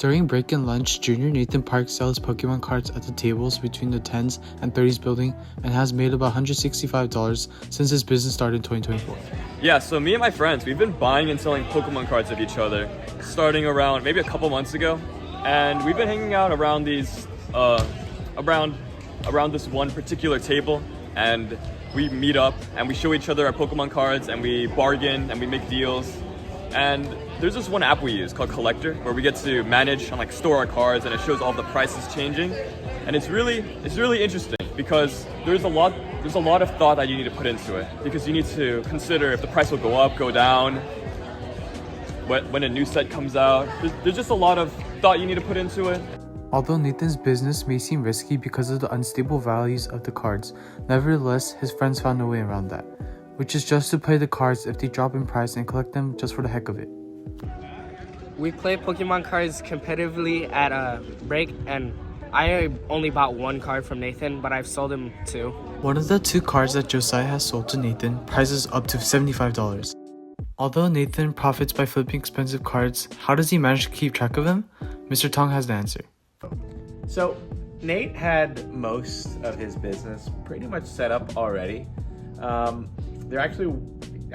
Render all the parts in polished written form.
During break and lunch, Junior Nathan Park sells Pokemon cards at the tables between the 10s and 30s building and has made about $165 since his business started in 2024. Yeah, so me and my friends, we've been buying and selling Pokemon cards of each other starting around maybe a couple months ago. And we've been hanging out around these, around this one particular table, and we meet up and we show each other our Pokemon cards and we bargain and we make deals. And there's this one app we use called Collector where we get to manage and store our cards, and it shows all the prices changing. And it's really interesting because there's a lot of thought that you need to put into it, because you need to consider if the price will go up, go down, when a new set comes out. There's just a lot of thought you need to put into it. Although Nathan's business may seem risky because of the unstable values of the cards, nevertheless, his friends found a way around that, which is just to play the cards if they drop in price and collect them just for the heck of it. We play Pokemon cards competitively at a break, and I only bought one card from Nathan, but I've sold him two. One of the two cards that Josiah has sold to Nathan prices up to $75. Although Nathan profits by flipping expensive cards, how does he manage to keep track of them? Mr. Tong has the answer. So Nate had most of his business pretty much set up already.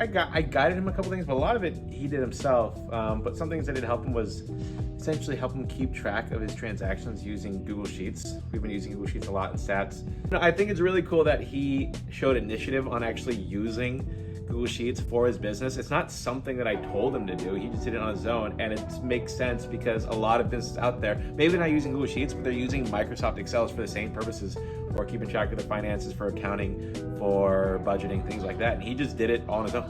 I guided him a couple things, but a lot of it he did himself. But some things that did help him was essentially help him keep track of his transactions using Google Sheets. We've been using Google Sheets a lot in Stats. I think it's really cool that he showed initiative on actually using Google Sheets for his business. It's not something that I told him to do. He just did it on his own, and it makes sense because a lot of businesses out there, maybe they're not using Google Sheets, but they're using Microsoft Excel for the same purposes, for keeping track of their finances, for accounting, for budgeting, things like that. And he just did it all on his own.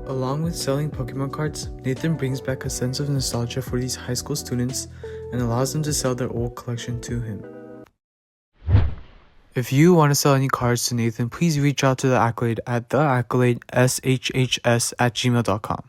Along with selling Pokemon cards, Nathan brings back a sense of nostalgia for these high school students and allows them to sell their old collection to him. If you want to sell any cards to Nathan, please reach out to the Accolade at theaccoladeSHHS@gmail.com.